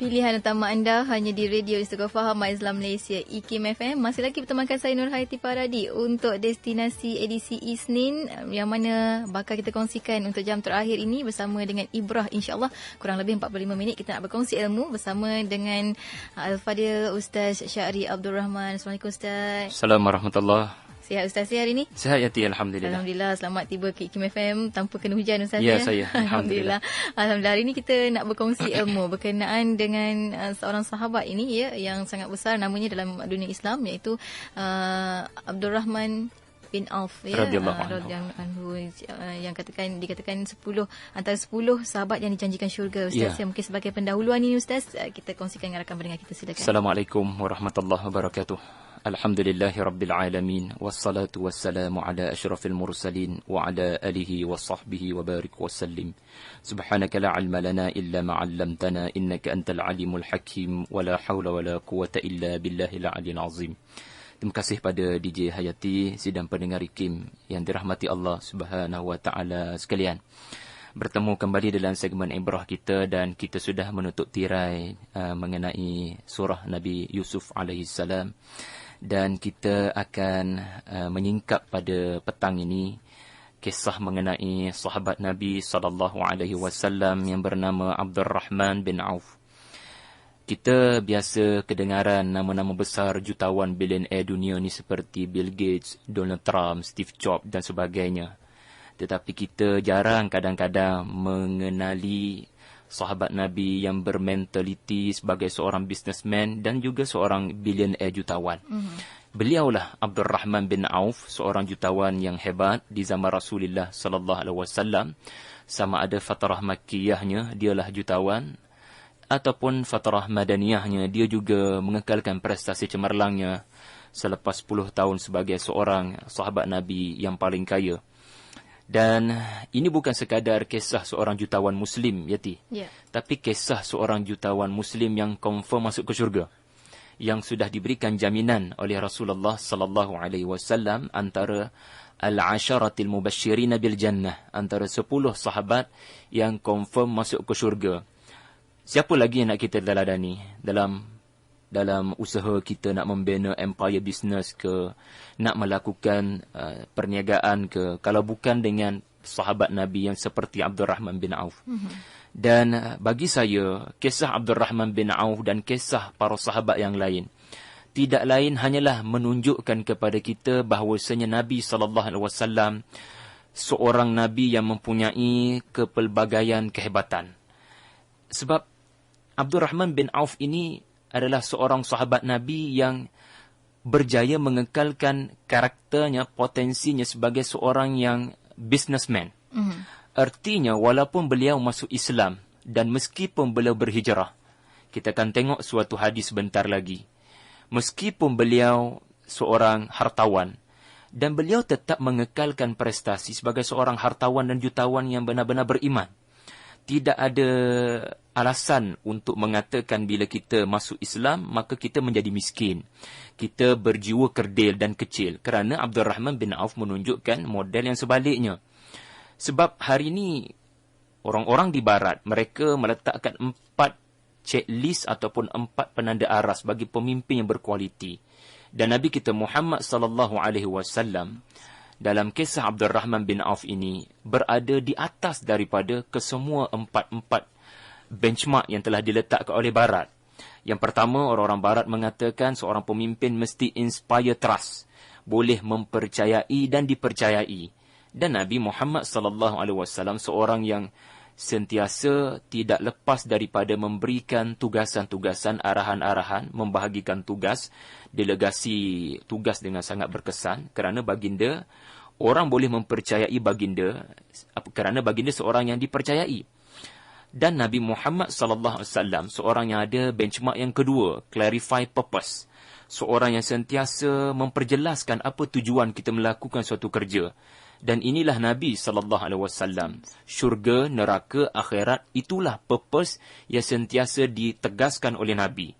pilihan utama anda hanya di Radio Istighfar Islam Malaysia IKIM FM. Masih lagi bertemankan saya Nurhayati Faradi untuk destinasi edisi Isnin yang mana bakal kita kongsikan untuk jam terakhir ini bersama dengan Ibrah, insya-Allah kurang lebih 45 minit kita nak berkongsi ilmu bersama dengan Al-Fadil Ustaz Syahri Abdul Rahman. Assalamualaikum Ustaz. Assalamualaikum warahmatullahi. Sihat Ustaz hari ini? Sihat Yati, Alhamdulillah. Alhamdulillah, selamat tiba ke IKIM FM tanpa kena hujan Ustaz. Ya, saya. Alhamdulillah. Alhamdulillah. Hari ini kita nak berkongsi ilmu berkenaan dengan seorang sahabat ini ya yang sangat besar namanya dalam dunia Islam, iaitu Abdul Rahman bin Auf ya, radhiyallahu anhu, yang dikatakan 10 antara 10 sahabat yang dijanjikan syurga Ustaz. Yang mungkin sebagai pendahuluan ini Ustaz, kita kongsikan dengan rakan pendengar kita, silakan. Assalamualaikum warahmatullahi wabarakatuh. Alhamdulillahi rabbil alamin, wassalatu wassalamu ala asyrafil mursalin wa ala alihi wa sahbihi wa barik wa sallim. Subhanaka la ilma lana illa ma 'allamtana innaka antal alimul hakim wa la haula wa la quwwata illa billahil aliyyil azim. Terima kasih pada DJ Hayati, sidang pendengar IKIM yang dirahmati Allah Subhanahu wa taala sekalian. Bertemu kembali dalam segmen Ibrah kita, dan kita sudah menutup tirai mengenai surah Nabi Yusuf alaihi salam. Dan kita akan menyingkap pada petang ini kisah mengenai sahabat Nabi sallallahu alaihi wasallam yang bernama Abdul Rahman bin Auf. Kita biasa kedengaran nama-nama besar jutawan bilioner dunia ni seperti Bill Gates, Donald Trump, Steve Jobs dan sebagainya. Tetapi kita jarang kadang-kadang mengenali sahabat Nabi yang bermentaliti sebagai seorang businessman dan juga seorang bilioner jutawan. Beliaulah Abdul Rahman bin Auf, seorang jutawan yang hebat di zaman Rasulullah sallallahu alaihi wasallam. Sama ada fatrah Makkiyahnya dialah jutawan ataupun fatrah Madaniyahnya, dia juga mengekalkan prestasi cemerlangnya selepas 10 tahun sebagai seorang sahabat Nabi yang paling kaya. Dan ini bukan sekadar kisah seorang jutawan Muslim, Yati. Tapi kisah seorang jutawan Muslim yang confirm masuk ke syurga, yang sudah diberikan jaminan oleh Rasulullah sallallahu alaihi wasallam antara al-asharatil mubasysyirin bil jannah, antara 10 sahabat yang confirm masuk ke syurga. Siapa lagi yang nak kita teladani dalam usaha kita nak membina empire business ke, nak melakukan perniagaan ke, kalau bukan dengan sahabat Nabi yang seperti Abdul Rahman bin Auf. Dan bagi saya, kisah Abdul Rahman bin Auf dan kisah para sahabat yang lain tidak lain hanyalah menunjukkan kepada kita bahawasanya Nabi SAW seorang Nabi yang mempunyai kepelbagaian kehebatan. Sebab Abdul Rahman bin Auf ini adalah seorang sahabat Nabi yang berjaya mengekalkan karakternya, potensinya sebagai seorang yang businessman. Artinya, walaupun beliau masuk Islam dan meskipun beliau berhijrah, kita akan tengok suatu hadis sebentar lagi, meskipun beliau seorang hartawan dan beliau tetap mengekalkan prestasi sebagai seorang hartawan dan jutawan yang benar-benar beriman. Tidak ada alasan untuk mengatakan bila kita masuk Islam, maka kita menjadi miskin. Kita berjiwa kerdil dan kecil. Kerana Abdul Rahman bin Auf menunjukkan model yang sebaliknya. Sebab hari ini, orang-orang di Barat, mereka meletakkan 4 checklist ataupun 4 penanda aras bagi pemimpin yang berkualiti. Dan Nabi kita Muhammad sallallahu alaihi wasallam dalam kisah Abdul Rahman bin Auf ini berada di atas daripada kesemua 4 benchmark yang telah diletakkan oleh Barat. Yang pertama, orang-orang Barat mengatakan seorang pemimpin mesti inspire trust, boleh mempercayai dan dipercayai. Dan Nabi Muhammad sallallahu alaihi wasallam seorang yang sentiasa tidak lepas daripada memberikan tugasan-tugasan, arahan-arahan, membahagikan tugas, delegasi tugas dengan sangat berkesan, kerana baginda, orang boleh mempercayai baginda kerana baginda seorang yang dipercayai. Dan Nabi Muhammad sallallahu alaihi wasallam seorang yang ada benchmark yang kedua, clarify purpose. Seorang yang sentiasa memperjelaskan apa tujuan kita melakukan suatu kerja. Dan inilah Nabi SAW. Syurga, neraka, akhirat, itulah purpose yang sentiasa ditegaskan oleh Nabi.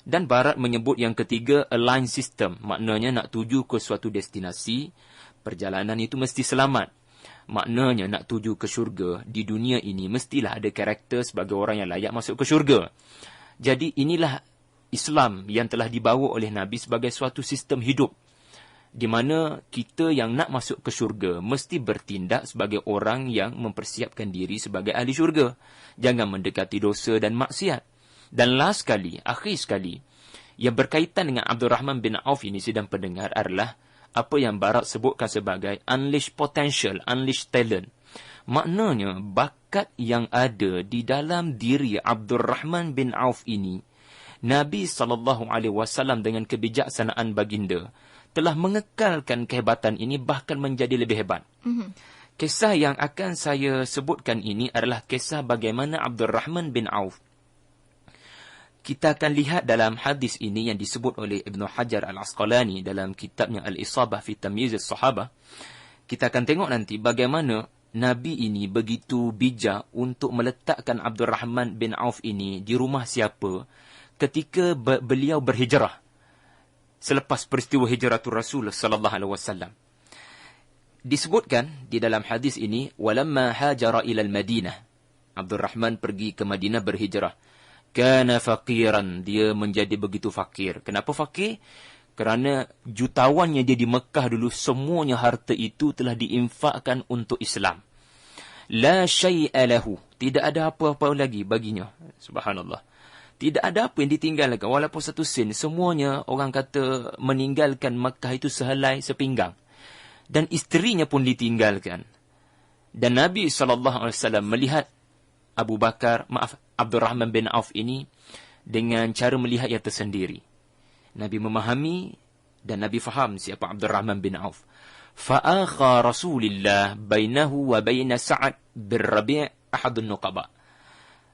Dan Barat menyebut yang ketiga, align system. Maknanya nak tuju ke suatu destinasi, perjalanan itu mesti selamat. Maknanya nak tuju ke syurga, di dunia ini mestilah ada karakter sebagai orang yang layak masuk ke syurga. Jadi inilah Islam yang telah dibawa oleh Nabi sebagai suatu sistem hidup, di mana kita yang nak masuk ke syurga mesti bertindak sebagai orang yang mempersiapkan diri sebagai ahli syurga. Jangan mendekati dosa dan maksiat. Dan last sekali, akhir sekali, yang berkaitan dengan Abdul Rahman bin Auf ini, sidang pendengar, adalah apa yang Barak sebutkan sebagai unleash potential, unleash talent. Maknanya, bakat yang ada di dalam diri Abdul Rahman bin Auf ini, Nabi SAW dengan kebijaksanaan baginda telah mengekalkan kehebatan ini, bahkan menjadi lebih hebat. Kisah yang akan saya sebutkan ini adalah kisah bagaimana Abdul Rahman bin Auf. Kita akan lihat dalam hadis ini yang disebut oleh Ibn Hajar Al-Asqalani dalam kitabnya Al-Isabah fi Tamyiz As-Sahabah. Kita akan tengok nanti bagaimana Nabi ini begitu bijak untuk meletakkan Abdul Rahman bin Auf ini di rumah siapa ketika beliau berhijrah selepas peristiwa hijratul Rasul sallallahu alaihi wasallam. Disebutkan di dalam hadis ini, walamma hajara ila al-Madinah, Abdul Rahman pergi ke Madinah berhijrah. Kana faqiran, dia menjadi begitu fakir. Kenapa fakir? Kerana jutawan yang dia di Mekah dulu, semuanya harta itu telah diinfakkan untuk Islam. La syai'a lahu, tidak ada apa-apa lagi baginya. Subhanallah. Tidak ada apa yang ditinggalkan. Walaupun satu sen, semuanya orang kata meninggalkan Mekah itu sehelai sepinggang. Dan isterinya pun ditinggalkan. Dan Nabi SAW melihat Abdul Rahman bin Auf ini dengan cara melihat yang tersendiri. Nabi memahami dan Nabi faham siapa Abdul Rahman bin Auf. Fa'akha Rasulillah bainahu wa baina Sa'ad bin Rabi' ahadun nuqaba.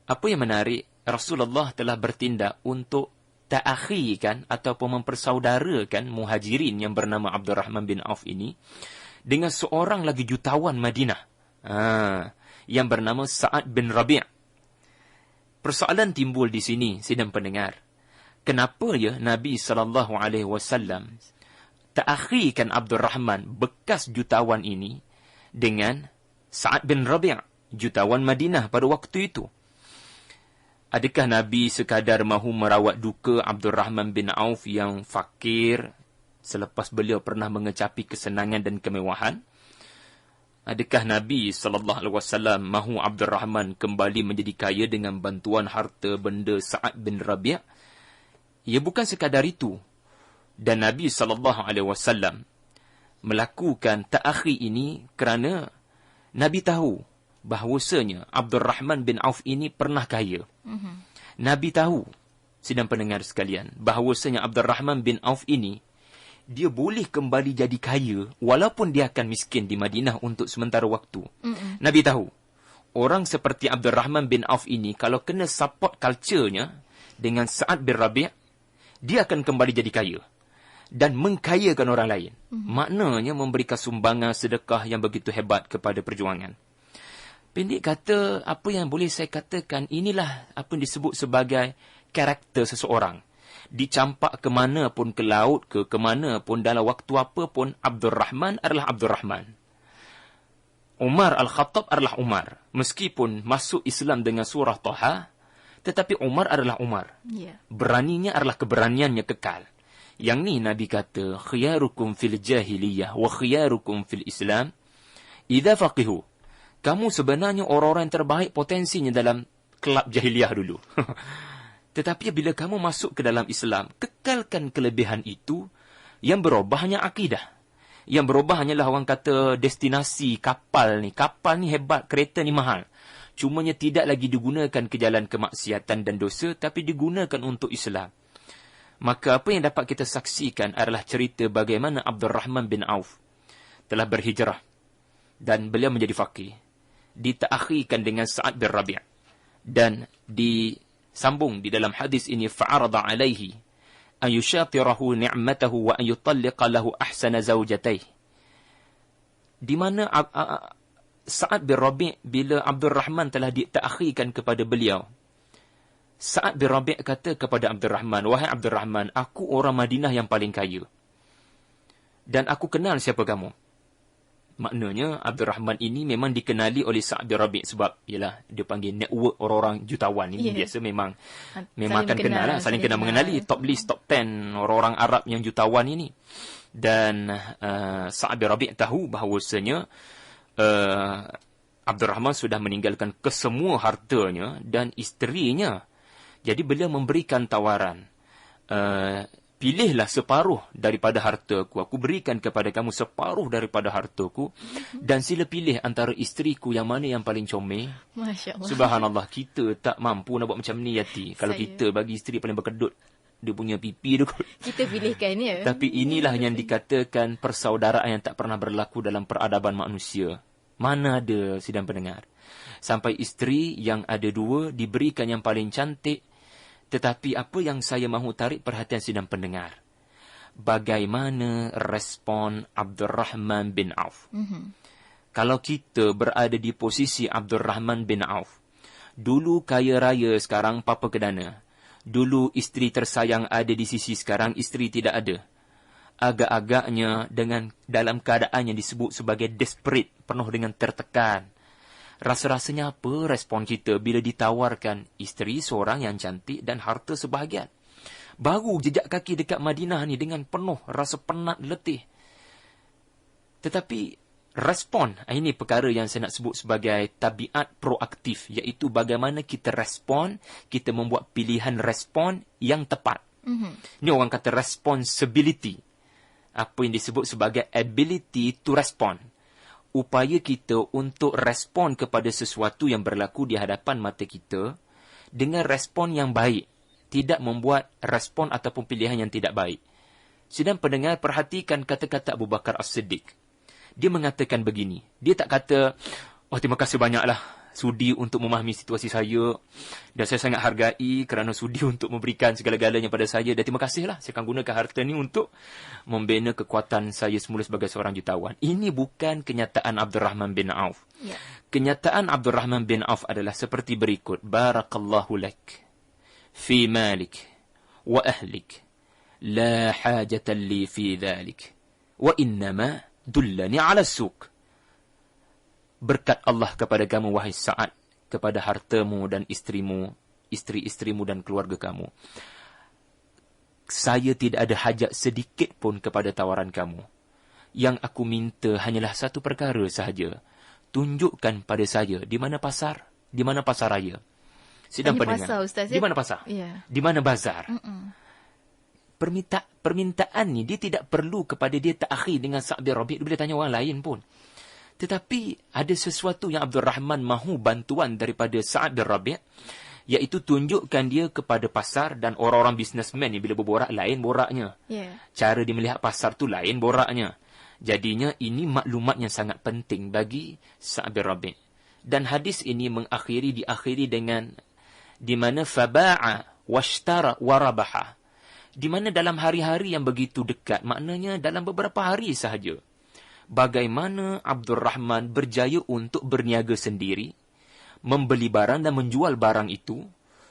Apa yang menarik, Rasulullah telah bertindak untuk ta'akhikan ataupun mempersaudarakan muhajirin yang bernama Abdul Rahman bin Auf ini dengan seorang lagi jutawan Madinah yang bernama Sa'ad bin Rabi'. Persoalan timbul di sini, sidang pendengar. Kenapa ya Nabi SAW ta'akhikan Abdul Rahman, bekas jutawan ini, dengan Sa'ad bin Rabi', jutawan Madinah pada waktu itu? Adakah Nabi sekadar mahu merawat duka Abdul Rahman bin Auf yang fakir selepas beliau pernah mengecapi kesenangan dan kemewahan? Adakah Nabi SAW mahu Abdul Rahman kembali menjadi kaya dengan bantuan harta benda Sa'ad bin Rabi'? Ya, bukan sekadar itu. Dan Nabi SAW melakukan ta'akhi ini kerana Nabi tahu bahawasanya Abdul Rahman bin Auf ini pernah kaya. Nabi tahu, sidang pendengar sekalian, bahawasanya Abdul Rahman bin Auf ini, dia boleh kembali jadi kaya walaupun dia akan miskin di Madinah untuk sementara waktu. Nabi tahu, orang seperti Abdul Rahman bin Auf ini, kalau kena support culture-nya dengan Sa'ad bin Rabi', dia akan kembali jadi kaya dan mengkayakan orang lain. Maknanya memberikan sumbangan sedekah yang begitu hebat kepada perjuangan. Pendek kata, apa yang boleh saya katakan, inilah apa yang disebut sebagai karakter seseorang. Dicampak ke mana pun, ke laut ke mana pun, dalam waktu apa pun, Abdul Rahman adalah Abdul Rahman. Umar Al-Khattab adalah Umar. Meskipun masuk Islam dengan surah Taha, tetapi Umar adalah Umar. Beraninya adalah keberaniannya kekal. Yang ni Nabi kata, khiyarukum fil jahiliyah wa khiyarukum fil Islam idza faqihu. Kamu sebenarnya orang-orang yang terbaik potensinya dalam kelab jahiliyah dulu. Tetapi bila kamu masuk ke dalam Islam, kekalkan kelebihan itu. Yang berubah hanya akidah. Yang berubah hanyalah orang kata destinasi kapal ni. Kapal ni hebat, kereta ni mahal. Cumanya tidak lagi digunakan ke jalan kemaksiatan dan dosa, tapi digunakan untuk Islam. Maka apa yang dapat kita saksikan adalah cerita bagaimana Abdul Rahman bin Auf telah berhijrah dan beliau menjadi faqih. Dita'akhikan dengan Sa'ad bin Rabi'. Dan disambung di dalam hadis ini, fa'arada alaihi an yushatirahu ni'matahu wa an yutalliqa lahu ahsana zawjatayh. Di mana Sa'ad bin Rabi' bila Abdul Rahman telah dita'akhikan kepada beliau, Sa'ad bin Rabi' kata kepada Abdul Rahman, wahai Abdul Rahman, aku orang Madinah yang paling kaya. Dan aku kenal siapa kamu. Maknanya Abdul Rahman ini memang dikenali oleh Sa'ad bin Rabi' sebab ialah dia panggil network orang-orang jutawan ini biasa memang akan kenal lah, saling kenal mengenali top list top 10 orang-orang Arab yang jutawan ini. Dan Sa'ad bin Rabi' tahu bahawasanya Abdul Rahman sudah meninggalkan kesemua hartanya dan isterinya. Jadi beliau memberikan tawaran, pilihlah separuh daripada hartaku. Aku berikan kepada kamu separuh daripada hartaku. Dan sila pilih antara isteriku yang mana yang paling comel. Masya Allah. Subhanallah, kita tak mampu nak buat macam ni, Yati. Kalau kita bagi isteri paling berkedut, dia punya pipi tu. Kita pilihkan ya. Tapi inilah yang dikatakan persaudaraan yang tak pernah berlaku dalam peradaban manusia. Mana ada sidang pendengar. Sampai isteri yang ada dua diberikan yang paling cantik. Tetapi apa yang saya mahu tarik perhatian sidang pendengar, bagaimana respon Abdul Rahman bin Auf. Kalau kita berada di posisi Abdul Rahman bin Auf, dulu kaya raya, sekarang papa kedana. Dulu isteri tersayang ada di sisi, sekarang isteri tidak ada. Agak-agaknya dalam keadaan yang disebut sebagai desperate, penuh dengan tertekan. Rasa-rasanya apa respon kita bila ditawarkan isteri seorang yang cantik dan harta sebahagian? Baru jejak kaki dekat Madinah ni dengan penuh rasa penat letih. Tetapi respon, ini perkara yang saya nak sebut sebagai tabiat proaktif, iaitu bagaimana kita respon, kita membuat pilihan respon yang tepat. Ini orang kata responsibility. Apa yang disebut sebagai ability to respond. Upaya kita untuk respon kepada sesuatu yang berlaku di hadapan mata kita dengan respon yang baik. Tidak membuat respon ataupun pilihan yang tidak baik. Sedang pendengar, perhatikan kata-kata Abu Bakar As-Siddiq. Dia mengatakan begini. Dia tak kata, oh terima kasih banyaklah sudi untuk memahami situasi saya. Dan saya sangat hargai kerana sudi untuk memberikan segala-galanya pada saya. Dan terima kasihlah, saya akan gunakan harta ni untuk membina kekuatan saya semula sebagai seorang jutawan. Ini bukan kenyataan Abdul Rahman bin Auf. Ya. Kenyataan Abdul Rahman bin Auf adalah seperti berikut. Barakallahu lak fi malik wa ahlik. La hajatan li fi dhalik. Wa innama dullani ala suq. Berkat Allah kepada kamu, wahai Sa'ad, kepada hartamu dan isterimu, isteri-isterimu dan keluarga kamu. Saya tidak ada hajat sedikit pun kepada tawaran kamu. Yang aku minta hanyalah satu perkara sahaja. Tunjukkan pada saya di mana pasar, di mana pasar raya. Sidang pendengar. Pasar, Ustaz, di mana pasar? Yeah. Di mana bazar? Permintaan ni dia tidak perlu kepada dia ta'akhir dengan Sa'ad bin Rabi'. Dia boleh tanya orang lain pun. Tetapi ada sesuatu yang Abdul Rahman mahu bantuan daripada Sa'ad bin Rabi', iaitu tunjukkan dia kepada pasar. Dan orang-orang businessman ni bila berborak lain boraknya. Cara dia melihat pasar tu lain boraknya. Jadinya ini maklumat yang sangat penting bagi Sa'ad bin Rabi'. Dan hadis ini diakhiri dengan di mana faba'a washtara warabaha. Di mana dalam hari-hari yang begitu dekat, maknanya dalam beberapa hari sahaja, bagaimana Abdul Rahman berjaya untuk berniaga sendiri, membeli barang dan menjual barang itu,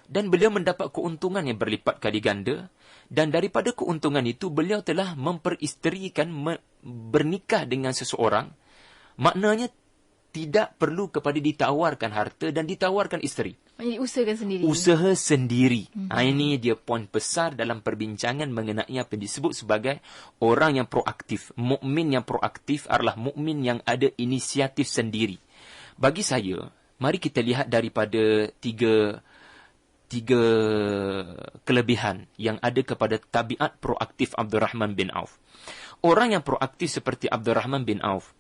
dan beliau mendapat keuntungan yang berlipat kali ganda, dan daripada keuntungan itu beliau telah memperisterikan, bernikah dengan seseorang, maknanya tidak perlu kepada ditawarkan harta dan ditawarkan isteri. Usahakan sendiri. Usaha sendiri. Ini dia poin besar dalam perbincangan mengenai apa yang disebut sebagai orang yang proaktif. Mukmin yang proaktif adalah mukmin yang ada inisiatif sendiri. Bagi saya, mari kita lihat daripada tiga kelebihan yang ada kepada tabiat proaktif Abdul Rahman bin Auf. Orang yang proaktif seperti Abdul Rahman bin Auf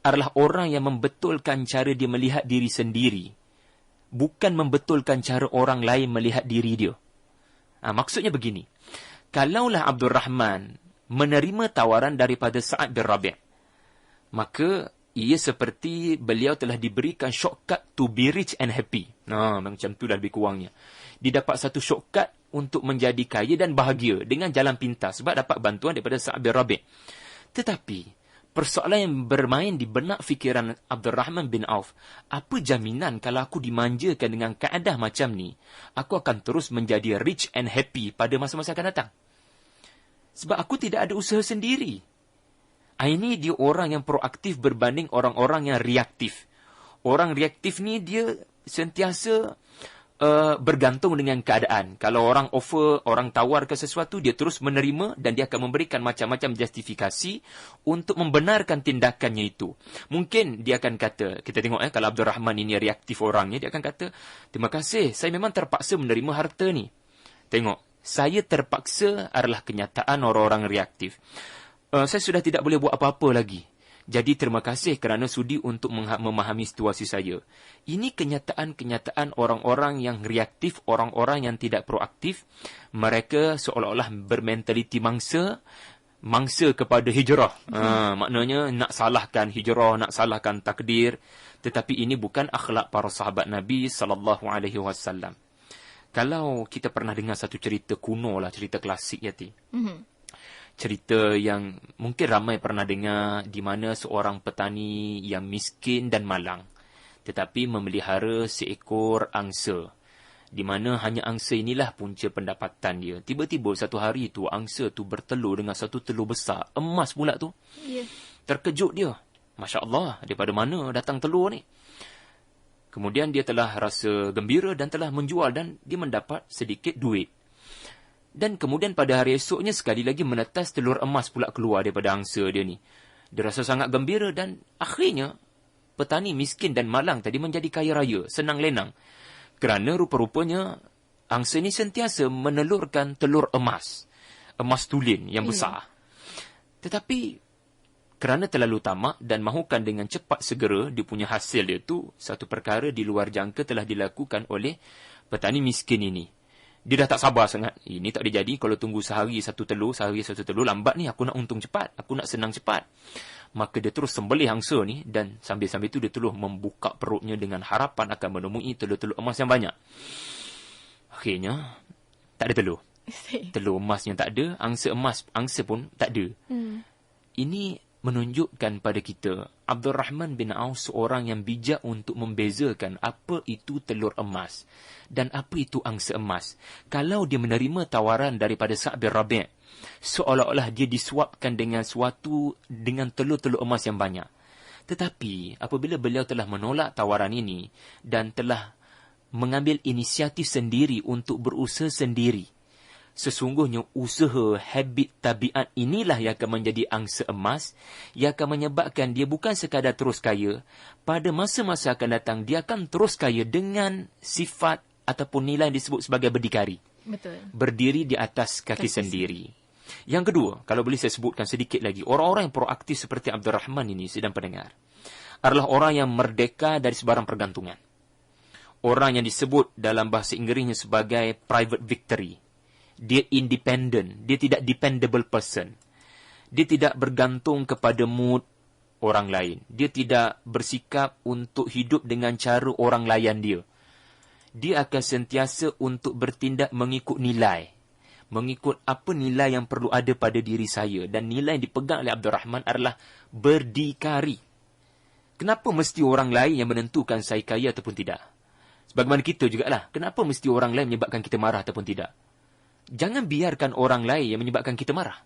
adalah orang yang membetulkan cara dia melihat diri sendiri, bukan membetulkan cara orang lain melihat diri dia. Maksudnya begini. Kalaulah Abdul Rahman menerima tawaran daripada Sa'ad bin Rabi', maka ia seperti beliau telah diberikan shortcut to be rich and happy. Macam tu dah lebih kurangnya. Dia dapat satu shortcut untuk menjadi kaya dan bahagia dengan jalan pintas sebab dapat bantuan daripada Sa'ad bin Rabi'. Tetapi persoalan yang bermain di benak fikiran Abdul Rahman bin Auf, apa jaminan kalau aku dimanjakan dengan kaedah macam ni, aku akan terus menjadi rich and happy pada masa-masa akan datang? Sebab aku tidak ada usaha sendiri. Ini dia orang yang proaktif berbanding orang-orang yang reaktif. Orang reaktif ni dia sentiasa bergantung dengan keadaan. Kalau orang offer, orang tawarkan sesuatu, dia terus menerima dan dia akan memberikan macam-macam justifikasi untuk membenarkan tindakannya itu. Mungkin dia akan kata, kita tengok kalau Abdul Rahman ini reaktif orangnya, dia akan kata, terima kasih, saya memang terpaksa menerima harta ni. Tengok, saya terpaksa adalah kenyataan orang-orang reaktif. Saya sudah tidak boleh buat apa-apa lagi. Jadi terima kasih kerana sudi untuk memahami situasi saya. Ini kenyataan-kenyataan orang-orang yang reaktif, orang-orang yang tidak proaktif. Mereka seolah-olah bermentaliti mangsa kepada hijrah. Maknanya nak salahkan hijrah, nak salahkan takdir. Tetapi ini bukan akhlak para sahabat Nabi SAW. Kalau kita pernah dengar satu cerita kuno lah, cerita klasik ya, Ti. Cerita yang mungkin ramai pernah dengar, di mana seorang petani yang miskin dan malang tetapi memelihara seekor angsa, di mana hanya angsa inilah punca pendapatan dia. Tiba-tiba satu hari tu angsa tu bertelur dengan satu telur besar, emas pula tu. Terkejut dia, Masya Allah, daripada mana datang telur ni? Kemudian dia telah rasa gembira dan telah menjual dan dia mendapat sedikit duit. Dan kemudian pada hari esoknya sekali lagi menetas telur emas pula keluar daripada angsa dia ni. Dia rasa sangat gembira dan akhirnya petani miskin dan malang tadi menjadi kaya raya, senang lenang. Kerana rupa-rupanya angsa ni sentiasa menelurkan telur emas. Emas tulin yang besar. Tetapi kerana terlalu tamak dan mahukan dengan cepat segera dia punya hasil dia tu, satu perkara di luar jangka telah dilakukan oleh petani miskin ini. Dia dah tak sabar sangat. Ini tak dijadi kalau tunggu sehari satu telur, lambat ni, aku nak untung cepat, aku nak senang cepat. Maka dia terus sembelih angsa ni dan sambil-sambil itu dia terus membuka perutnya dengan harapan akan menemui telur-telur emas yang banyak. Akhirnya, tak ada telur. Telur emasnya tak ada, angsa pun tak ada. Ini menunjukkan pada kita, Abdul Rahman bin Auf seorang yang bijak untuk membezakan apa itu telur emas dan apa itu angsa emas. Kalau dia menerima tawaran daripada Sa'd bin Rabi', seolah-olah dia disuapkan dengan telur-telur emas yang banyak. Tetapi apabila beliau telah menolak tawaran ini dan telah mengambil inisiatif sendiri untuk berusaha sendiri, sesungguhnya usaha, habit, tabiat inilah yang akan menjadi angsa emas, yang akan menyebabkan dia bukan sekadar terus kaya, pada masa-masa akan datang dia akan terus kaya dengan sifat ataupun nilai yang disebut sebagai berdikari. Betul. Berdiri di atas kaki sendiri. Yang kedua, kalau boleh saya sebutkan sedikit lagi, orang-orang yang proaktif seperti Abdul Rahman ini, sedang pendengar, adalah orang yang merdeka dari sebarang pergantungan. Orang yang disebut dalam bahasa Inggerisnya sebagai private victory. Dia independent, dia tidak dependable person. Dia tidak bergantung kepada mood orang lain. Dia tidak bersikap untuk hidup dengan cara orang layan dia. Dia akan sentiasa untuk bertindak mengikut nilai. Mengikut apa nilai yang perlu ada pada diri saya. Dan nilai yang dipegang oleh Abdul Rahman adalah berdikari. Kenapa mesti orang lain yang menentukan saya kaya ataupun tidak? Sebagaimana kita jugalah. Kenapa mesti orang lain menyebabkan kita marah ataupun tidak? Jangan biarkan orang lain yang menyebabkan kita marah.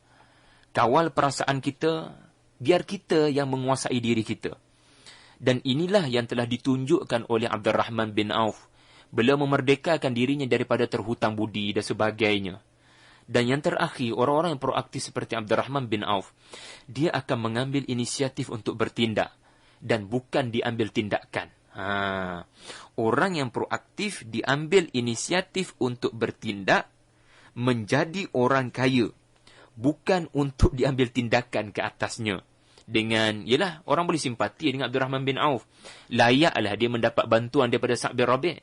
Kawal perasaan kita, biar kita yang menguasai diri kita. Dan inilah yang telah ditunjukkan oleh Abdul Rahman bin Auf. Beliau memerdekakan dirinya daripada terhutang budi dan sebagainya. Dan yang terakhir, orang-orang yang proaktif seperti Abdul Rahman bin Auf, dia akan mengambil inisiatif untuk bertindak dan bukan diambil tindakan. Orang yang proaktif diambil inisiatif untuk bertindak, menjadi orang kaya, bukan untuk diambil tindakan ke atasnya. Dengan, yelah, orang boleh simpati dengan Abdul Rahman bin Auf. Layaklah dia mendapat bantuan daripada Sa'd bin Rabi'.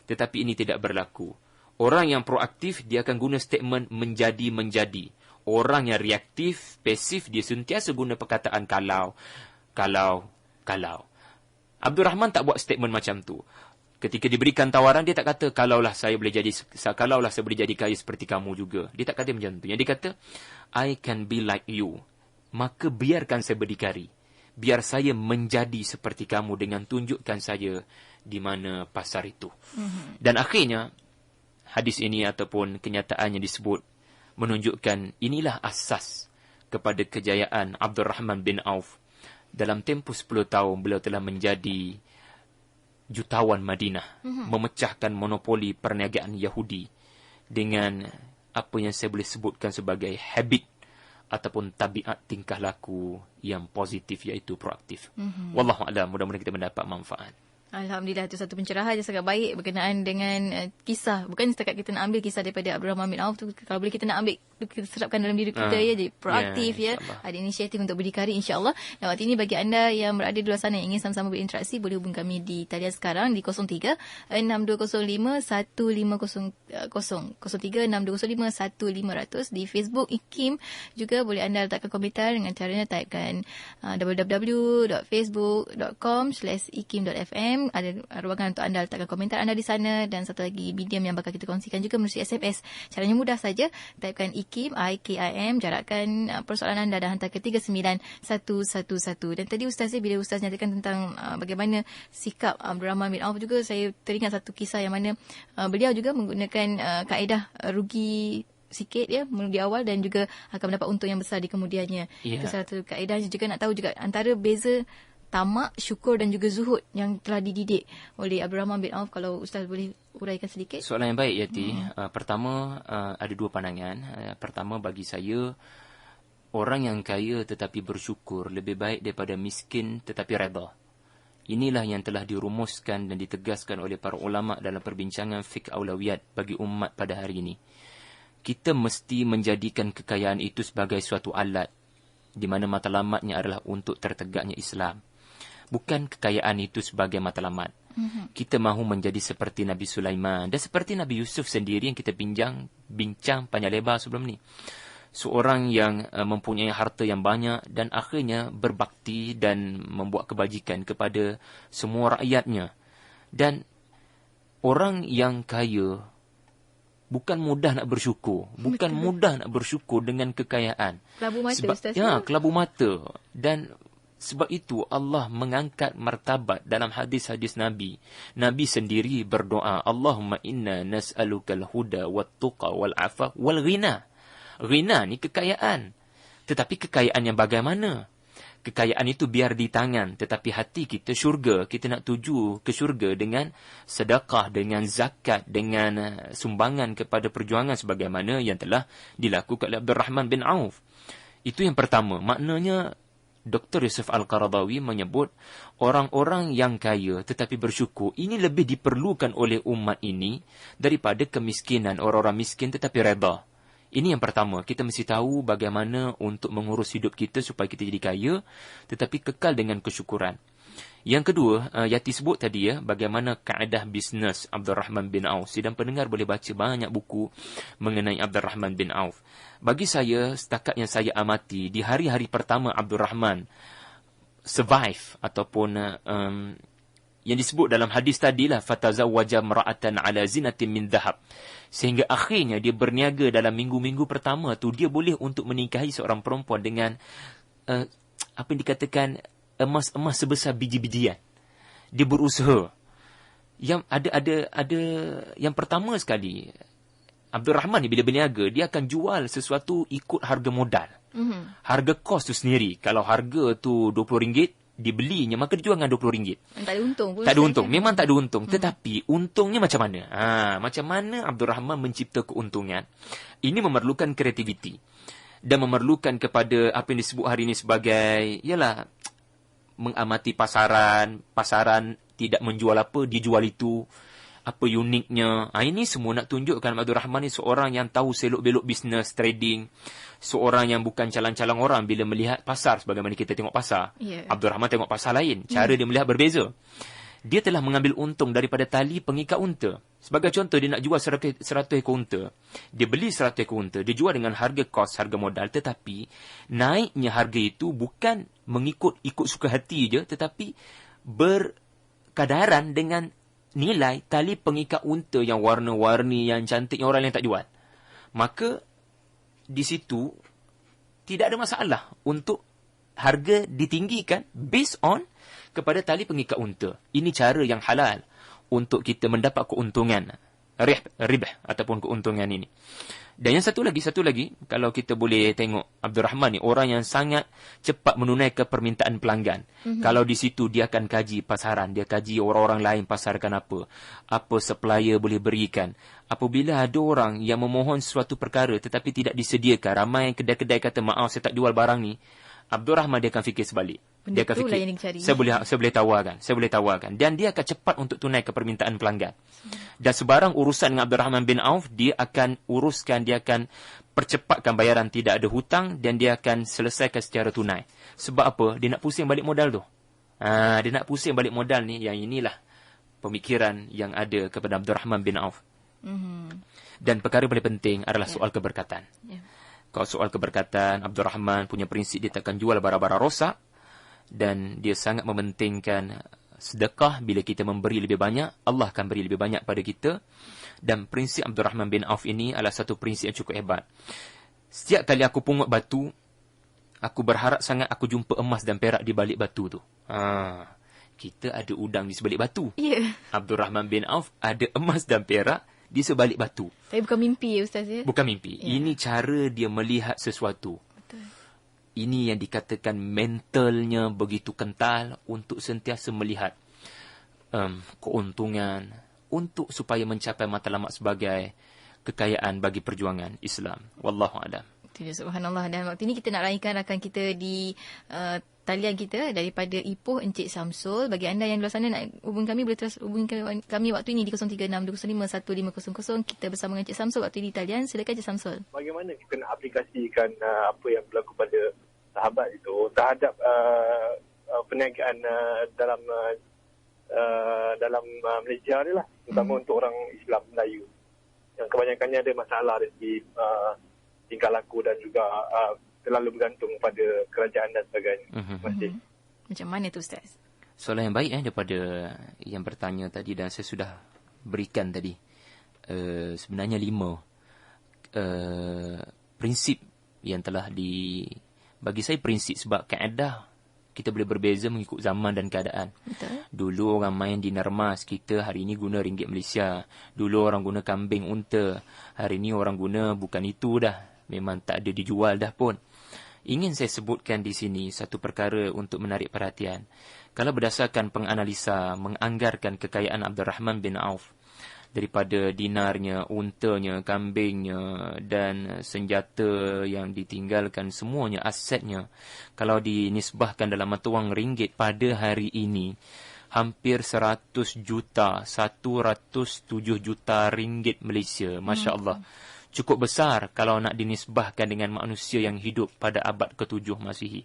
Tetapi ini tidak berlaku. Orang yang proaktif, dia akan guna statement menjadi. Orang yang reaktif, pasif, dia sentiasa guna perkataan kalau. Abdul Rahman tak buat statement macam tu. Ketika diberikan tawaran, dia tak kata, kalaulah saya boleh jadi kaya seperti kamu juga. Dia tak kata macam tu. Yang dia kata, I can be like you. Maka biarkan saya berdikari. Biar saya menjadi seperti kamu dengan tunjukkan saya di mana pasar itu. Dan akhirnya, hadis ini ataupun kenyataan yang disebut menunjukkan inilah asas kepada kejayaan Abdul Rahman bin Auf. Dalam tempoh 10 tahun, beliau telah menjadi jutawan Madinah, memecahkan monopoli perniagaan Yahudi dengan apa yang saya boleh sebutkan sebagai habit ataupun tabiat tingkah laku yang positif, iaitu proaktif. Wallahu a'lam, mudah-mudahan kita mendapat manfaat. Alhamdulillah, itu satu pencerahan yang sangat baik berkenaan dengan kisah. Bukan setakat kita nak ambil kisah daripada Abdul Rahman bin Auf tu, kalau boleh kita nak ambil, kita serapkan dalam diri kita jadi proaktif ada inisiatif untuk berdikari insya-Allah. Dan waktu ini bagi anda yang berada di luar sana yang ingin sama-sama berinteraksi, boleh hubungi kami di talian sekarang di 03 6205 1500, 03 6205 1500. Di Facebook IKIM juga boleh anda letakkan komentar dengan caranya typekan www.facebook.com/ikim.fm. Ada ruangan untuk anda letakkan komentar anda di sana. Dan satu lagi medium yang bakal kita kongsikan juga melalui SMS. Caranya mudah saja, typekan IKIM, IKIM, jarakkan persoalan anda dan hantar ke 39111. Dan tadi Ustaz, bila Ustaz nyatakan tentang bagaimana sikap Abdul Rahman bin Auf, juga saya teringat satu kisah yang mana beliau juga menggunakan kaedah rugi sikit di awal dan juga akan mendapat untung yang besar di kemudiannya. Itu salah satu kaedah. Juga nak tahu juga antara beza tamak, syukur dan juga zuhud yang telah dididik oleh Abdul Rahman bin Auf. Kalau Ustaz boleh uraikan sedikit. Soalan yang baik, Yati. Pertama, ada dua pandangan. Pertama, bagi saya, orang yang kaya tetapi bersyukur lebih baik daripada miskin tetapi redha. Inilah yang telah dirumuskan dan ditegaskan oleh para ulama dalam perbincangan fiqh aulawiyat bagi umat pada hari ini. Kita mesti menjadikan kekayaan itu sebagai suatu alat di mana matlamatnya adalah untuk tertegaknya Islam. Bukan kekayaan itu sebagai matlamat. Kita mahu menjadi seperti Nabi Sulaiman dan seperti Nabi Yusuf sendiri yang kita bincang panjang lebar sebelum ni. Seorang yang mempunyai harta yang banyak dan akhirnya berbakti dan membuat kebajikan kepada semua rakyatnya. Dan orang yang kaya bukan mudah nak bersyukur. Bukan mudah nak bersyukur dengan kekayaan. Kelabu mata, Ustaz. Ya, kelabu mata. Dan sebab itu Allah mengangkat martabat dalam hadis-hadis Nabi. Nabi sendiri berdoa, Allahumma inna nas'alukal huda wat tuqa wal afaf wal ghina. Ghina ni kekayaan. Tetapi kekayaan yang bagaimana? Kekayaan itu biar di tangan, tetapi hati kita syurga. Kita nak tuju ke syurga dengan sedekah, dengan zakat, dengan sumbangan kepada perjuangan sebagaimana yang telah dilakukan oleh Abdul Rahman bin Auf. Itu yang pertama. Maknanya Dr. Yusuf Al-Qaradawi menyebut orang-orang yang kaya tetapi bersyukur ini lebih diperlukan oleh umat ini daripada kemiskinan orang-orang miskin tetapi redha. Ini yang pertama, kita mesti tahu bagaimana untuk mengurus hidup kita supaya kita jadi kaya tetapi kekal dengan kesyukuran. Yang kedua, Yati sebut tadi bagaimana kaedah bisnes Abdul Rahman bin Auf. Sidang pendengar boleh baca banyak buku mengenai Abdul Rahman bin Auf. Bagi saya, setakat yang saya amati, di hari-hari pertama Abdul Rahman survive ataupun yang disebut dalam hadis tadilah fatazawwaja mar'atan ala zinatin min dhahab. Sehingga akhirnya dia berniaga dalam minggu-minggu pertama tu, dia boleh untuk menikahi seorang perempuan dengan apa yang dikatakan emas-emas sebesar biji-bijian. Dia berusaha. Yang ada yang pertama sekali, Abdul Rahman ni bila berniaga, dia akan jual sesuatu ikut harga modal. Harga kos tu sendiri. Kalau harga tu RM20, dibelinya maka dijual dengan RM20. Tak ada untung pun. Tak ada untung. Memang tak ada untung. Tetapi untungnya macam mana? Macam mana Abdul Rahman mencipta keuntungan? Ini memerlukan kreativiti. Dan memerlukan kepada apa yang disebut hari ini sebagai, mengamati pasaran. Pasaran tidak menjual apa, dijual itu. Apa uniknya. Ini semua nak tunjukkan Abdul Rahman ni seorang yang tahu selok-belok bisnes, trading. Seorang yang bukan calang-calang orang bila melihat pasar sebagaimana kita tengok pasar. Abdul Rahman tengok pasar lain. Cara dia melihat berbeza. Dia telah mengambil untung daripada tali pengikat unta. Sebagai contoh, dia nak jual 100 ekor unta. Dia beli 100 ekor unta. Dia jual dengan harga kos, harga modal. Tetapi naiknya harga itu bukan ikut suka hati je. Tetapi berkadaran dengan nilai tali pengikat unta yang warna-warni, yang cantik, yang orang lain tak jual. Maka di situ tidak ada masalah untuk harga ditinggikan based on kepada tali pengikat unta. Ini cara yang halal untuk kita mendapat keuntungan. ribh ataupun keuntungan ini. Dan yang satu lagi, kalau kita boleh tengok Abdul Rahman ni orang yang sangat cepat menunaikan permintaan pelanggan. Kalau di situ dia akan kaji pasaran, dia kaji orang-orang lain pasarkan apa supplier boleh berikan. Apabila ada orang yang memohon suatu perkara tetapi tidak disediakan, ramai kedai-kedai kata maaf saya tak jual barang ni, Abdul Rahman dia akan fikir sebalik. Benda dia akan fikir, yang dicari. saya boleh tawarkan. Dan dia akan cepat untuk tunaikan permintaan pelanggan. Dan sebarang urusan dengan Abdul Rahman bin Auf, dia akan uruskan, dia akan percepatkan bayaran, tidak ada hutang, dan dia akan selesaikan secara tunai. Sebab apa? Dia nak pusing balik modal tu. Dia nak pusing balik modal ni, yang inilah pemikiran yang ada kepada Abdul Rahman bin Auf. Dan perkara paling penting adalah soal keberkatan. Kalau soal keberkatan, Abdul Rahman punya prinsip dia takkan jual barang-barang rosak. Dan dia sangat mementingkan sedekah. Bila kita memberi lebih banyak, Allah akan beri lebih banyak pada kita. Dan prinsip Abdul Rahman bin Auf ini adalah satu prinsip yang cukup hebat. Setiap kali aku pungut batu, aku berharap sangat aku jumpa emas dan perak di balik batu tu. Kita ada udang di sebalik batu. Abdul Rahman bin Auf ada emas dan perak di sebalik batu. Tapi bukan mimpi ya Ustaz ya? Bukan mimpi. Ini cara dia melihat sesuatu. Ini yang dikatakan mentalnya begitu kental untuk sentiasa melihat keuntungan untuk supaya mencapai matlamat sebagai kekayaan bagi perjuangan Islam. Wallahu a'lam. Subhanallah. Dan waktu ini kita nak raikan rakan kita di talian kita daripada Ipoh, Encik Samsul. Bagi anda yang di luar sana nak hubungi kami, boleh terus hubungi kami waktu ini di 0362051500. Kita bersama dengan Encik Samsul waktu ini di talian. Silakan Encik Samsul. Bagaimana kita nak aplikasikan apa yang berlaku pada sahabat itu terhadap perniagaan dalam Malaysia ni lah, terutama untuk orang Islam Melayu yang kebanyakannya ada masalah dari segi tingkah laku dan juga terlalu bergantung pada kerajaan dan sebagainya. Terima kasih. Macam mana tu Ustaz? Soalan yang baik daripada yang bertanya tadi, dan saya sudah berikan tadi sebenarnya 5 prinsip yang telah bagi saya prinsip, sebab kaedah kita boleh berbeza mengikut zaman dan keadaan. Betul. Dulu orang main dinar emas, kita hari ini guna ringgit Malaysia. Dulu orang guna kambing unta, hari ini orang guna bukan itu dah. Memang tak ada dijual dah pun. Ingin saya sebutkan di sini satu perkara untuk menarik perhatian. Kalau berdasarkan penganalisa, menganggarkan kekayaan Abdul Rahman bin Auf, daripada dinarnya, untanya, kambingnya dan senjata yang ditinggalkan, semuanya asetnya, kalau dinisbahkan dalam mata wang ringgit pada hari ini, hampir 100 juta, 107 juta ringgit Malaysia. Masya Allah. Cukup besar kalau nak dinisbahkan dengan manusia yang hidup pada abad ke-7 Masihi.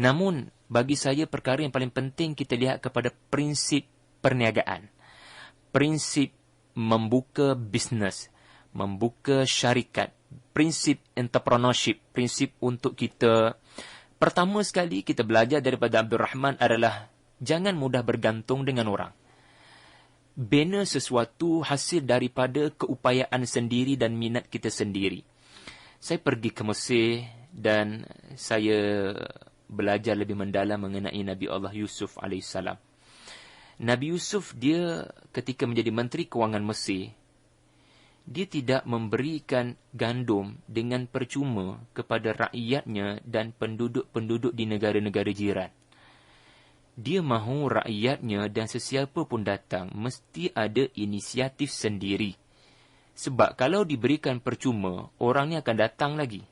Namun, bagi saya perkara yang paling penting kita lihat kepada prinsip perniagaan. Prinsip membuka bisnes, membuka syarikat, prinsip entrepreneurship, prinsip untuk kita. Pertama sekali kita belajar daripada Abdul Rahman adalah jangan mudah bergantung dengan orang. Bina sesuatu hasil daripada keupayaan sendiri dan minat kita sendiri. Saya pergi ke Mesir dan saya belajar lebih mendalam mengenai Nabi Allah Yusuf alaihissalam. Nabi Yusuf dia ketika menjadi Menteri Kewangan Mesir, dia tidak memberikan gandum dengan percuma kepada rakyatnya dan penduduk-penduduk di negara-negara jiran. Dia mahu rakyatnya dan sesiapa pun datang mesti ada inisiatif sendiri. Sebab kalau diberikan percuma, orang ni akan datang lagi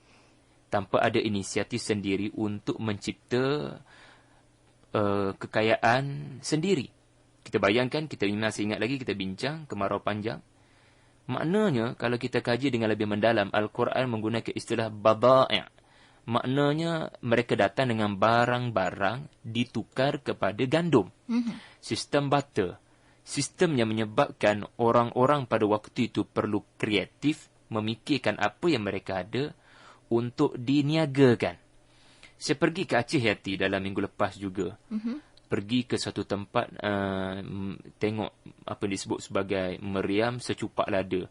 tanpa ada inisiatif sendiri untuk mencipta kekayaan sendiri. Kita bayangkan, kita masih ingat lagi, kita bincang kemarau panjang. Maknanya, kalau kita kaji dengan lebih mendalam, Al-Quran menggunakan istilah bada'i'. Maknanya, mereka datang dengan barang-barang ditukar kepada gandum. Sistem barter. Sistem yang menyebabkan orang-orang pada waktu itu perlu kreatif, memikirkan apa yang mereka ada untuk diniagakan. Saya pergi ke Aceh Yati dalam minggu lepas juga. Pergi ke satu tempat, tengok apa yang disebut sebagai meriam secupak lada.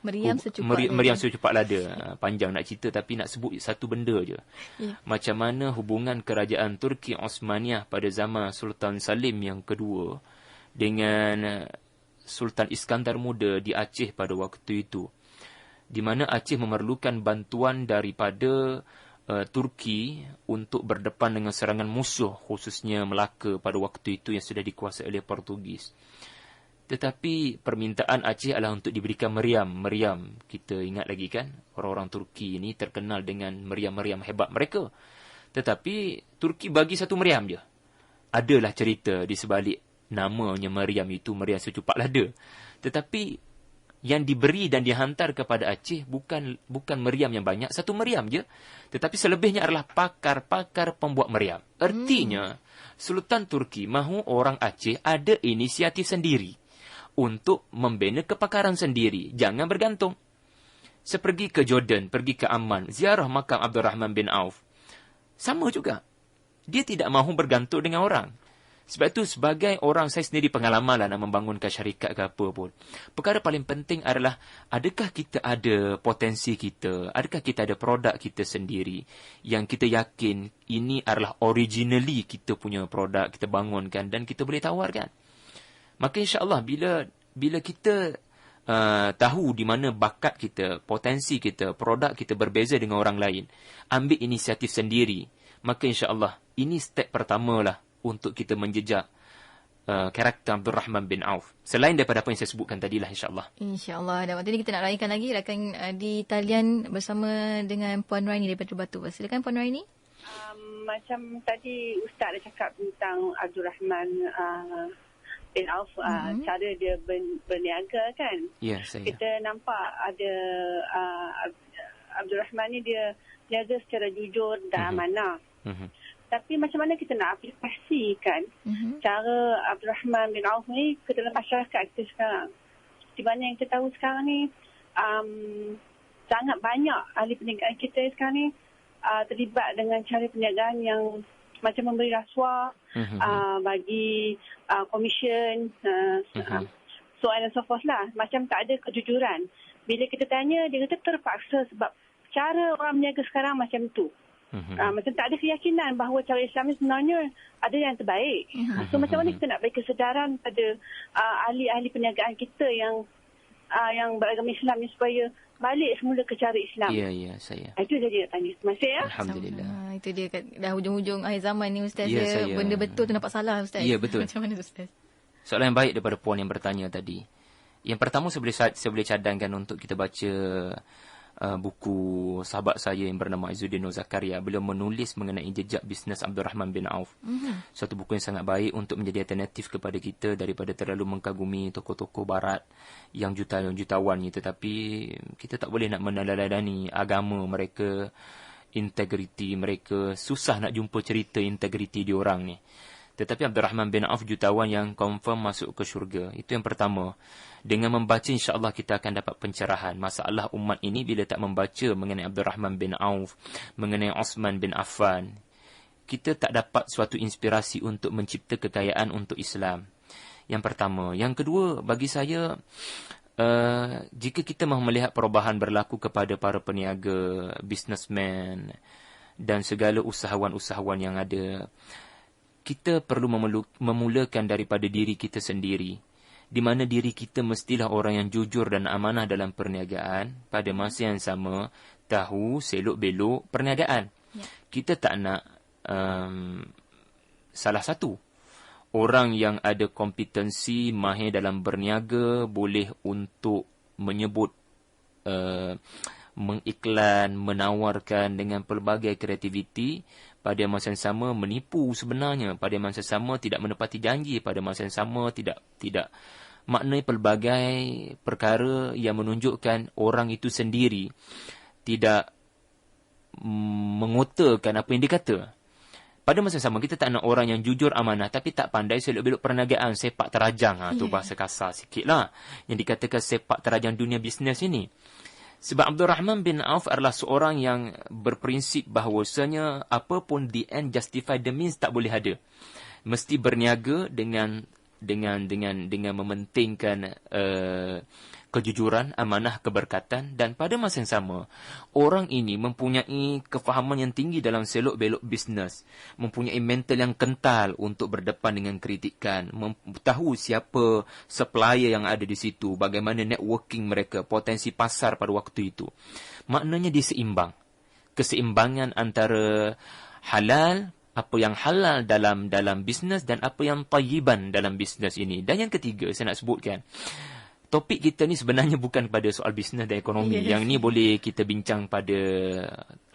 Meriam secupak lada. Panjang nak cerita tapi nak sebut satu benda je. Macam mana hubungan kerajaan Turki Osmaniyah pada zaman Sultan Salim yang kedua dengan Sultan Iskandar Muda di Aceh pada waktu itu, di mana Aceh memerlukan bantuan daripada Turki untuk berdepan dengan serangan musuh, khususnya Melaka pada waktu itu yang sudah dikuasai oleh Portugis. Tetapi permintaan Aceh adalah untuk diberikan meriam. Meriam, kita ingat lagi kan, orang-orang Turki ini terkenal dengan meriam-meriam hebat mereka. Tetapi Turki bagi satu meriam je. Adalah cerita di sebalik namanya meriam itu, meriam secupak lada. Tetapi yang diberi dan dihantar kepada Aceh bukan meriam yang banyak, satu meriam je. Tetapi selebihnya adalah pakar-pakar pembuat meriam. Artinya, Sultan Turki mahu orang Aceh ada inisiatif sendiri untuk membina kepakaran sendiri. Jangan bergantung. Sepergi ke Jordan, pergi ke Amman, ziarah makam Abdul Rahman bin Auf. Sama juga. Dia tidak mahu bergantung dengan orang. Sebab itu sebagai orang, saya sendiri pengalaman lah nak membangunkan syarikat ke apa pun. Perkara paling penting adalah, adakah kita ada potensi kita? Adakah kita ada produk kita sendiri yang kita yakin ini adalah originally kita punya produk, kita bangunkan dan kita boleh tawarkan? Maka insya-Allah bila kita tahu di mana bakat kita, potensi kita, produk kita berbeza dengan orang lain, ambil inisiatif sendiri, maka insya-Allah ini step pertamalah untuk kita menjejak karakter Abdul Rahman bin Auf. Selain daripada apa yang saya sebutkan tadilah, insya-Allah. Insya-Allah. Dan waktu ini kita nak raikan lagi rakan di talian bersama dengan Puan Raini daripada Batu. Silakan Puan Raini. Macam tadi Ustaz dah cakap tentang Abdul Rahman bin Auf, cara dia berniaga kan. Ya, saya. Kita nampak ada Abdul Rahman ni dia niaga secara jujur dan amanah. Tapi macam mana kita nak aplikasikan cara Abdul Rahman bin Auf ni ke dalam masyarakat kita sekarang? Di mana yang kita tahu sekarang ni, sangat banyak ahli perniagaan kita sekarang ni terlibat dengan cara perniagaan yang macam memberi rasuah, bagi komisen, so on and so forth lah. Macam tak ada kejujuran. Bila kita tanya, dia kata terpaksa sebab cara orang berniaga sekarang macam tu. Macam tak ada keyakinan bahawa cara Islam ni sebenarnya ada yang terbaik. So macam mana kita nak beri kesedaran pada ahli-ahli perniagaan kita yang beragama Islam ni supaya balik semula ke cara Islam. Ya, saya. Itu saja nak tanya. Terima kasih ya. Alhamdulillah. Itu dia dah hujung-hujung akhir zaman ni Ustaz. Ya, saya. Benda betul tu nampak salah Ustaz. Ya, betul. Macam mana Ustaz? Soalan yang baik daripada puan yang bertanya tadi. Yang pertama saya boleh cadangkan untuk kita baca buku sahabat saya yang bernama Izzuddin Nur Zakaria. Beliau menulis mengenai jejak bisnes Abdul Rahman bin Auf. Suatu buku yang sangat baik untuk menjadi alternatif kepada kita daripada terlalu mengkagumi tokoh-tokoh barat yang jutawan ni. Tetapi kita tak boleh nak meneladani agama mereka, integriti mereka. Susah nak jumpa cerita integriti diorang ni. Tetapi Abdul Rahman bin Auf jutawan yang confirm masuk ke syurga. Itu yang pertama. Dengan membaca insya-Allah kita akan dapat pencerahan. Masalah umat ini bila tak membaca mengenai Abdul Rahman bin Auf, mengenai Osman bin Affan, kita tak dapat suatu inspirasi untuk mencipta kekayaan untuk Islam. Yang pertama. Yang kedua, bagi saya, jika kita mahu melihat perubahan berlaku kepada para peniaga, businessman dan segala usahawan-usahawan yang ada, kita perlu memulakan daripada diri kita sendiri. Di mana diri kita mestilah orang yang jujur dan amanah dalam perniagaan, pada masa yang sama tahu selok-belok perniagaan. Ya. Kita tak nak salah satu orang yang ada kompetensi mahir dalam berniaga boleh untuk menyebut, mengiklan, menawarkan dengan pelbagai kreativiti, pada masa yang sama menipu sebenarnya, pada masa yang sama tidak menepati janji, pada masa yang sama tidak maknai pelbagai perkara yang menunjukkan orang itu sendiri tidak mengutarakan apa yang dikata. Pada masa sama kita tak nak orang yang jujur amanah tapi tak pandai selok-belok perniagaan, sepak terajang. Tu bahasa kasar sikit lah yang dikatakan sepak terajang dunia bisnes ini. Sebab Abdul Rahman bin Auf adalah seorang yang berprinsip bahawasanya apapun the end justify the means tak boleh ada. Mesti berniaga dengan dengan mementingkan kejujuran, amanah, keberkatan, dan pada masa yang sama orang ini mempunyai kefahaman yang tinggi dalam selok-belok bisnes, mempunyai mental yang kental untuk berdepan dengan kritikan, tahu siapa supplier yang ada di situ, bagaimana networking mereka, potensi pasar pada waktu itu. Maknanya dia seimbang. Keseimbangan antara halal, apa yang halal dalam bisnes, dan apa yang tayyiban dalam bisnes ini. Dan yang ketiga saya nak sebutkan, topik kita ni sebenarnya bukan pada soal bisnes dan ekonomi. Yes. Yang ni boleh kita bincang pada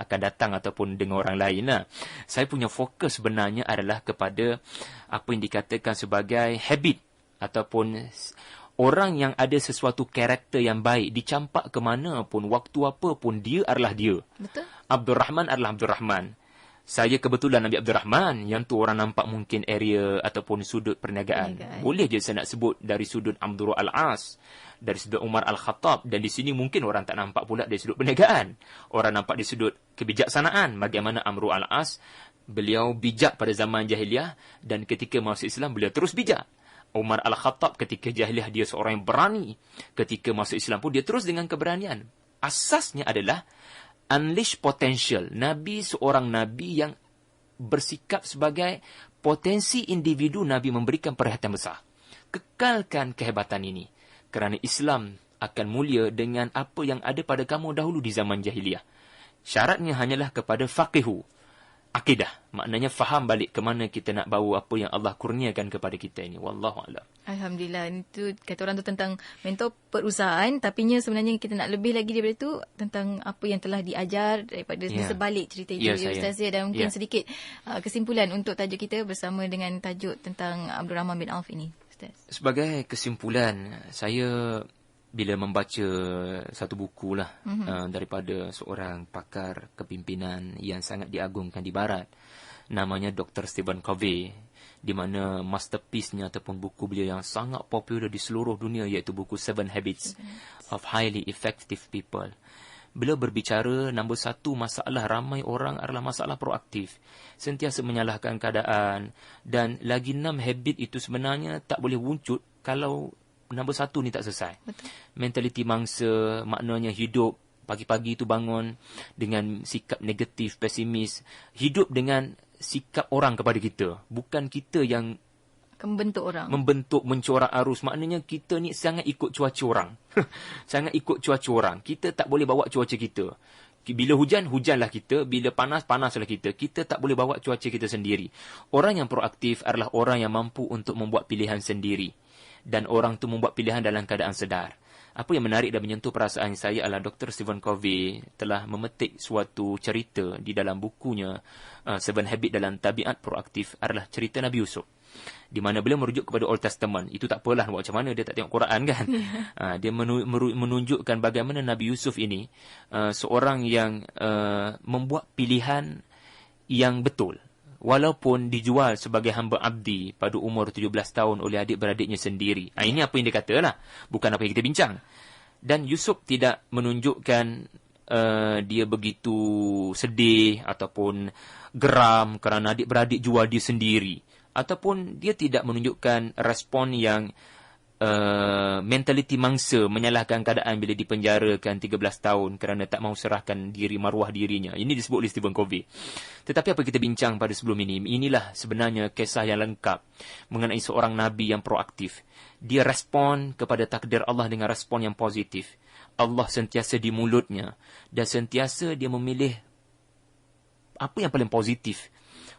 akan datang ataupun dengan orang lain lah. Saya punya fokus sebenarnya adalah kepada apa yang dikatakan sebagai habit, ataupun orang yang ada sesuatu karakter yang baik, dicampak ke mana pun, waktu apa pun, dia adalah dia. Betul. Abdul Rahman adalah Abdul Rahman. Saya kebetulan Nabi Abdul Rahman, yang tu orang nampak mungkin area ataupun sudut perniagaan. Boleh je saya nak sebut dari sudut Amr al-As, dari sudut Umar al-Khattab, dan di sini mungkin orang tak nampak pula dari sudut perniagaan. Orang nampak di sudut kebijaksanaan, bagaimana Amr al-As, beliau bijak pada zaman jahiliah, dan ketika masuk Islam beliau terus bijak. Umar al-Khattab ketika jahiliah dia seorang yang berani, ketika masuk Islam pun dia terus dengan keberanian. Asasnya adalah unleash potential. Nabi seorang Nabi yang bersikap sebagai potensi individu. Nabi memberikan perhatian besar. Kekalkan kehebatan ini. Kerana Islam akan mulia dengan apa yang ada pada kamu dahulu di zaman jahiliah. Syaratnya hanyalah kepada faqihu, akidah. Maknanya faham balik ke mana kita nak bawa apa yang Allah kurniakan kepada kita ini. Wallahu'alam. Alhamdulillah. Itu kata orang tu tentang mentor perusahaan, tapinya sebenarnya kita nak lebih lagi daripada itu tentang apa yang telah diajar daripada sebalik cerita itu, Ustaz. Dan mungkin sedikit kesimpulan untuk tajuk kita bersama dengan tajuk tentang Abdul Rahman bin Auf ini, Ustaz. Sebagai kesimpulan, saya bila membaca satu buku lah daripada seorang pakar kepimpinan yang sangat diagungkan di Barat, namanya Dr. Stephen Covey, di mana masterpiece-nya ataupun buku beliau yang sangat popular di seluruh dunia, iaitu buku 7 Habits of Highly Effective People. Beliau berbicara, nombor satu masalah ramai orang adalah masalah proaktif, sentiasa menyalahkan keadaan, dan lagi 6 habit itu sebenarnya tak boleh wujud kalau nombor satu ni tak selesai. Betul. Mentaliti mangsa, maknanya hidup pagi-pagi itu bangun dengan sikap negatif, pesimis, hidup dengan sikap orang kepada kita, bukan kita yang membentuk orang, mencorak arus. Maknanya kita ni sangat ikut cuaca orang. Sangat ikut cuaca orang. Kita tak boleh bawa cuaca kita. Bila hujan, hujanlah kita. Bila panas, panaslah kita. Kita tak boleh bawa cuaca kita sendiri. Orang yang proaktif adalah orang yang mampu untuk membuat pilihan sendiri. Dan orang tu membuat pilihan dalam keadaan sedar. Apa yang menarik dan menyentuh perasaan saya adalah Dr. Stephen Covey telah memetik suatu cerita di dalam bukunya 7 Habit dalam Tabiat Proaktif, adalah cerita Nabi Yusuf. Di mana beliau merujuk kepada Old Testament. Itu tak apalah buat macam mana, dia tak tengok Quran kan. Dia menunjukkan bagaimana Nabi Yusuf ini seorang yang membuat pilihan yang betul. Walaupun dijual sebagai hamba abdi pada umur 17 tahun oleh adik-beradiknya sendiri. Ini apa yang dia kata lah, bukan apa yang kita bincang. Dan Yusuf tidak menunjukkan dia begitu sedih ataupun geram kerana adik-beradik jual dia sendiri. Ataupun dia tidak menunjukkan respon yang mentaliti mangsa, menyalahkan keadaan bila dipenjarakan 13 tahun kerana tak mahu serahkan diri, maruah dirinya. Ini disebut oleh Stephen Covey. Tetapi apa kita bincang pada sebelum ini, inilah sebenarnya kisah yang lengkap mengenai seorang Nabi yang proaktif. Dia respon kepada takdir Allah dengan respon yang positif. Allah sentiasa di mulutnya, dan sentiasa dia memilih apa yang paling positif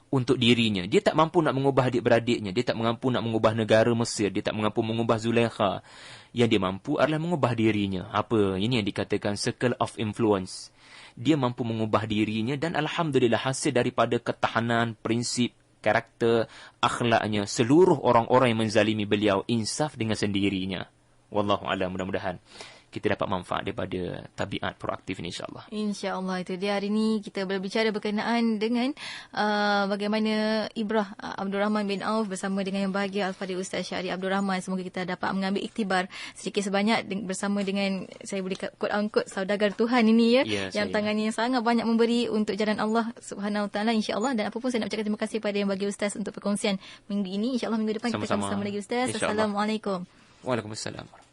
untuk dirinya. Dia tak mampu nak mengubah adik-beradiknya. Dia tak mampu nak mengubah negara Mesir. Dia tak mampu mengubah Zulaikha. Yang dia mampu adalah mengubah dirinya. Apa? Ini yang dikatakan circle of influence. Dia mampu mengubah dirinya, dan Alhamdulillah hasil daripada ketahanan, prinsip, karakter, akhlaknya, seluruh orang-orang yang menzalimi beliau insaf dengan sendirinya. Wallahu'alam. Mudah-mudahan kita dapat manfaat daripada tabiat proaktif ini, insya-Allah. Insya-Allah, itu dia. Hari ini kita berbicara berkenaan dengan bagaimana ibrah Abdul Rahman bin Auf bersama dengan yang bahagia Al-Fadhil Ustaz Syahri Abdul Rahman. Semoga kita dapat mengambil iktibar sedikit sebanyak bersama dengan, saya boleh quote unquote, saudagar Tuhan ini yang tangannya sangat banyak memberi untuk jalan Allah Subhanahu Wa Taala, insya-Allah. Dan apa pun saya nak ucapkan terima kasih pada yang bagi Ustaz untuk perkongsian minggu ini. Insya-Allah minggu depan kita akan bersama lagi Ustaz. Assalamualaikum. Waalaikumsalam.